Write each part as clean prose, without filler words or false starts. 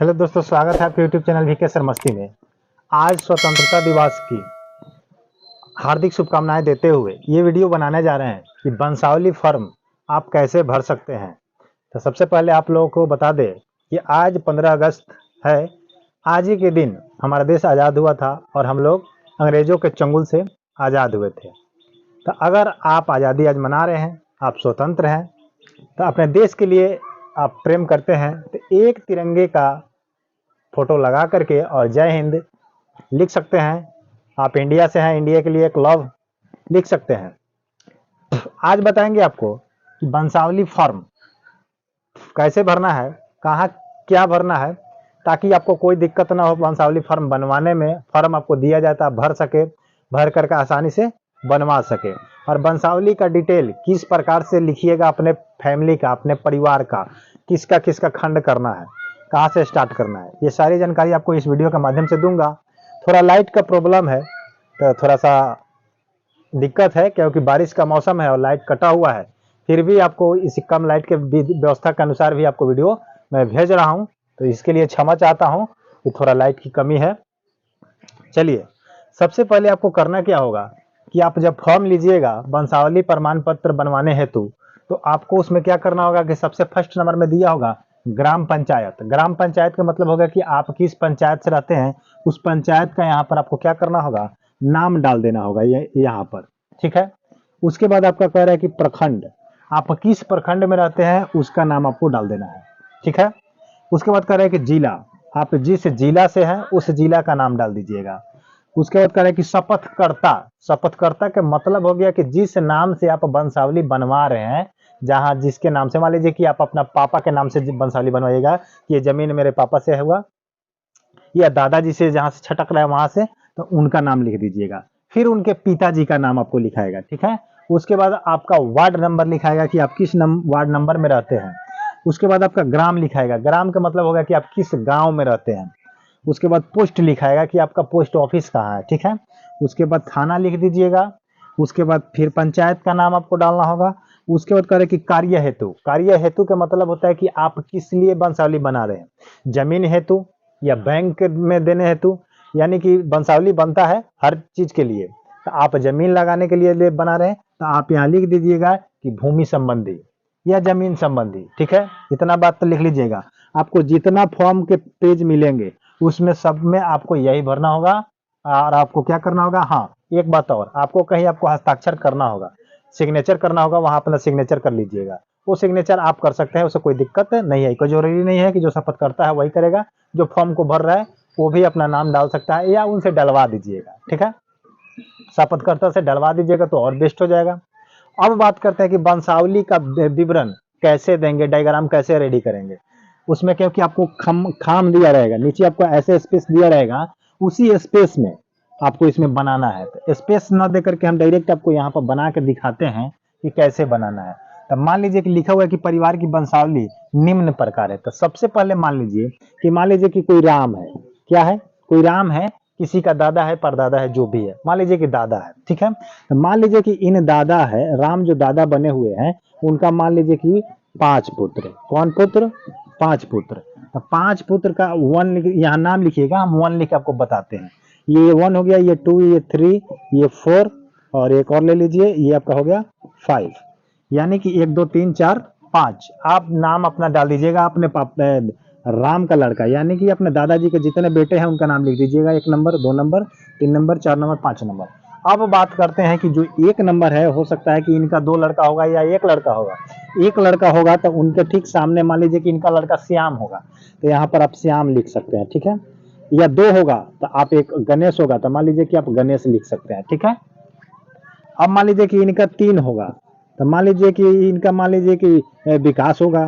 Hello दोस्तों, स्वागत है आपके यूट्यूब चैनल वीके सर मस्ती में। आज स्वतंत्रता दिवस की हार्दिक शुभकामनाएं देते हुए ये वीडियो बनाने जा रहे हैं कि वंशावली फॉर्म आप कैसे भर सकते हैं। तो सबसे पहले आप लोगों को बता दें कि आज 15 अगस्त है। आज ही के दिन हमारा देश आज़ाद हुआ था और हम लोग अंग्रेजों के चंगुल से आज़ाद हुए थे। तो अगर आप आज़ादी आज मना रहे हैं, आप स्वतंत्र हैं, तो अपने देश के लिए आप प्रेम करते हैं, तो एक तिरंगे का फोटो लगा करके और जय हिंद लिख सकते हैं। आप इंडिया से हैं, इंडिया के लिए एक लव लिख सकते हैं। आज बताएंगे आपको कि वंशावली फॉर्म कैसे भरना है, कहाँ क्या भरना है, ताकि आपको कोई दिक्कत ना हो वंशावली फॉर्म बनवाने में। फॉर्म आपको दिया जाता है, भर सके, भर करके आसानी से बनवा सके। और वंशावली का डिटेल किस प्रकार से लिखिएगा, अपने फैमिली का, अपने परिवार का, किसका किसका खंड करना है, कहाँ से स्टार्ट करना है, ये सारी जानकारी आपको इस वीडियो के माध्यम से दूंगा। थोड़ा लाइट का प्रॉब्लम है, तो थोड़ा सा दिक्कत है क्योंकि बारिश का मौसम है और लाइट कटा हुआ है। फिर भी आपको इस कम लाइट के व्यवस्था के अनुसार भी आपको वीडियो मैं भेज रहा हूं, तो इसके लिए क्षमा चाहता हूं कि थोड़ा लाइट की कमी है। चलिए, सबसे पहले आपको करना क्या होगा कि आप जब फॉर्म लीजिएगा वंशावली प्रमाण पत्र बनवाने हेतु, तो आपको उसमें क्या करना होगा कि सबसे फर्स्ट नंबर में दिया होगा ग्राम पंचायत। ग्राम पंचायत का मतलब होगा कि आप किस पंचायत से रहते हैं, उस पंचायत का यहाँ पर आपको क्या करना होगा, नाम डाल देना होगा यहाँ पर। ठीक है। उसके बाद आपका कह रहा है कि प्रखंड, आप किस प्रखंड में रहते हैं उसका नाम आपको डाल देना है। ठीक है। उसके बाद कह रहा है कि जिला, आप जिस जिला से हैं उस जिला का नाम डाल दीजिएगा। उसके बाद कह रहा है कि शपथकर्ता, शपथकर्ता का मतलब हो गया कि जिस नाम से आप वंशावली बनवा रहे हैं, जहां जिसके नाम से, मान लीजिए कि आप अपना पापा के नाम से वंशावली बनवाइएगा, ये जमीन मेरे पापा से हुआ, या दादाजी से जहां से छटक रहा है वहां से, तो उनका नाम लिख दीजिएगा। फिर उनके पिताजी का नाम आपको लिखाएगा। ठीक है। उसके बाद आपका वार्ड नंबर लिखाएगा कि आप किस वार्ड नंबर में रहते हैं। उसके बाद आपका ग्राम लिखाएगा, ग्राम का मतलब होगा कि आप किस गांव में रहते हैं। उसके बाद पोस्ट लिखाएगा कि आपका पोस्ट ऑफिस कहाँ है। ठीक है। उसके बाद थाना लिख दीजिएगा। उसके बाद फिर पंचायत का नाम आपको डालना होगा। उसके बाद कह रहे कि कार्य हेतु, कार्य हेतु का मतलब होता है कि आप किस लिए वंशावली बना रहे हैं, जमीन हेतु या बैंक में देने हेतु। यानी कि वंशावली बनता है हर चीज के लिए, तो आप जमीन लगाने के लिए बना रहे हैं, तो आप यहाँ लिख दीजिएगा कि भूमि संबंधी या जमीन संबंधी। ठीक है। इतना बात तो लिख लीजिएगा। आपको जितना फॉर्म के पेज मिलेंगे उसमें सब में आपको यही भरना होगा। और आपको क्या करना होगा, हाँ एक बात और, आपको कहीं आपको हस्ताक्षर करना होगा, सिग्नेचर करना होगा, वहां अपना सिग्नेचर कर लीजिएगा। वो सिग्नेचर आप कर सकते हैं, उससे कोई दिक्कत नहीं है। कोई जरूरी नहीं है कि जो शपथ करता है वही करेगा, जो फॉर्म को भर रहा है वो भी अपना नाम डाल सकता है या उनसे डलवा दीजिएगा। ठीक है। शपथकर्ता से डलवा दीजिएगा तो और बेस्ट हो जाएगा। अब बात करते हैं कि वंशावली का विवरण कैसे देंगे, डायग्राम कैसे रेडी करेंगे। उसमें क्योंकि आपको खाम दिया रहेगा, नीचे आपको ऐसे स्पेस दिया रहेगा, उसी स्पेस में आपको इसमें बनाना है। तो स्पेस ना दे करके हम डायरेक्ट आपको यहाँ पर बना के दिखाते हैं कि कैसे बनाना है। तो मान लीजिए कि लिखा हुआ है कि परिवार की वंशावली निम्न प्रकार है। तो सबसे पहले मान लीजिए कि कोई राम है, क्या है, कोई राम है, किसी का दादा है, परदादा है, जो भी है, मान लीजिए कि दादा है। ठीक है। तो मान लीजिए कि इन दादा है, राम जो दादा बने हुए हैं उनका मान लीजिए कि 5 पुत्र। कौन पुत्र, 5 पुत्र। तो 5 पुत्र का 1 यहाँ नाम लिखिएगा, हम 1 लिख के आपको बताते हैं। ये 1 हो गया, ये 2, ये 3, ये 4, और एक और ले लीजिए, ये आपका हो गया 5। यानी कि 1 2 3 4 5 आप नाम अपना डाल दीजिएगा, अपने राम का लड़का, यानी कि अपने दादाजी के जितने बेटे हैं उनका नाम लिख दीजिएगा। 1 number, 2 number, 3 number, 4 number, 5 number. अब बात करते हैं कि जो 1 नंबर है, हो सकता है कि इनका 2 लड़का होगा या 1 लड़का होगा। 1 लड़का होगा तो उनके ठीक सामने मान लीजिए कि इनका लड़का श्याम होगा, तो यहाँ पर आप श्याम लिख सकते हैं। ठीक है। या 2 होगा तो आप एक गणेश होगा, तो मान लीजिए कि आप गणेश लिख सकते हैं। ठीक है। अब मान लीजिए कि इनका 3 होगा, तो मान लीजिए कि इनका, मान लीजिए कि विकास होगा।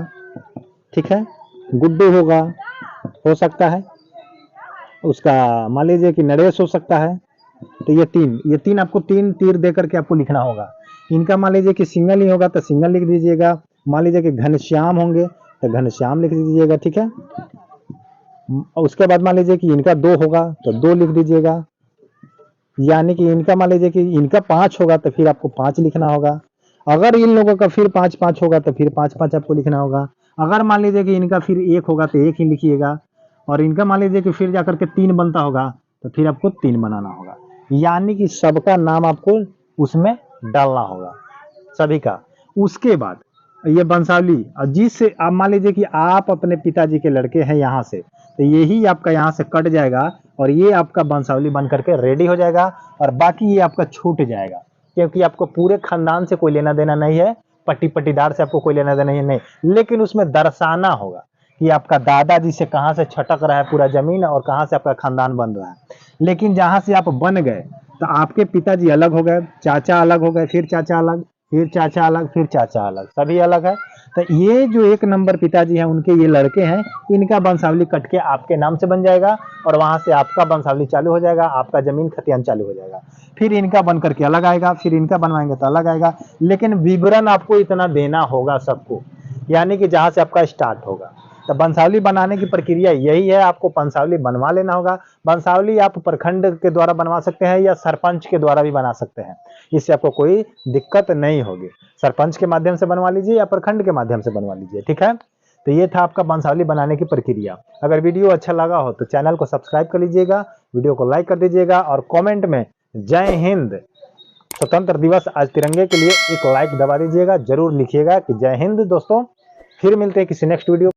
ठीक है। गुड्डू होगा, हो सकता है उसका, मान लीजिए कि नरेश हो सकता है। तो ये तीन आपको 3 तीर दे करके आपको लिखना होगा। इनका मान लीजिए कि सिंगल ही होगा तो सिंगल लिख दीजिएगा। मान लीजिए कि घनश्याम होंगे तो घनश्याम लिख दीजिएगा। ठीक है। उसके बाद मान लीजिए कि इनका 2 होगा तो 2 लिख दीजिएगा। यानी कि इनका मान लीजिए कि इनका 5 होगा तो फिर आपको 5 लिखना होगा। अगर इन लोगों का फिर 5 5 होगा तो फिर 5 5 आपको लिखना होगा। अगर मान लीजिए कि इनका फिर 1 होगा तो 1 ही लिखिएगा। और इनका मान लीजिए कि फिर जाकर के 3 बनता होगा, तो फिर आपको 3 बनाना होगा, यानी कि सबका नाम आपको उसमें डालना होगा, सभी का। उसके बाद ये वंशावली, और जिससे आप मान लीजिए कि आप अपने पिताजी के लड़के हैं यहाँ से, तो यही आपका यहाँ से कट जाएगा और ये आपका वंशावली बन करके रेडी हो जाएगा, और बाकी ये आपका छूट जाएगा, क्योंकि आपको पूरे खानदान से कोई लेना देना नहीं है, पट्टी पट्टीदार से आपको कोई लेना देना नहीं, लेकिन उसमें दर्शाना होगा कि आपका दादाजी से कहाँ से छटक रहा है पूरा जमीन और कहाँ से आपका खानदान बन रहा है। लेकिन जहाँ से आप बन गए तो आपके पिताजी अलग हो गए, चाचा अलग हो गए, फिर चाचा अलग, फिर चाचा अलग, फिर चाचा अलग, सभी अलग है। तो ये जो 1 नंबर पिताजी हैं उनके ये लड़के हैं, इनका वंशावली कट के आपके नाम से बन जाएगा और वहां से आपका वंशावली चालू हो जाएगा, आपका जमीन खतियान चालू हो जाएगा। फिर इनका बन करके अलग आएगा, फिर इनका बनवाएंगे तो अलग आएगा, लेकिन विवरण आपको इतना देना होगा सबको, यानी कि जहां से आपका स्टार्ट होगा। तो वंशावली बनाने की प्रक्रिया यही है, आपको वंशावली बनवा लेना होगा। वंशावली आप प्रखंड के द्वारा बनवा सकते हैं या सरपंच के द्वारा भी बना सकते हैं, इससे आपको कोई दिक्कत नहीं होगी। सरपंच के माध्यम से बनवा लीजिए या प्रखंड के माध्यम से बनवा लीजिए, ठीक है। तो ये था आपका वंशावली बनाने की प्रक्रिया। अगर वीडियो अच्छा लगा हो तो चैनल को सब्सक्राइब कर लीजिएगा, वीडियो को लाइक कर दीजिएगा और कमेंट में जय हिंद, स्वतंत्र दिवस आज तिरंगे के लिए एक लाइक दबा दीजिएगा, जरूर लिखिएगा कि जय हिंद। दोस्तों फिर मिलते हैं किसी नेक्स्ट वीडियो।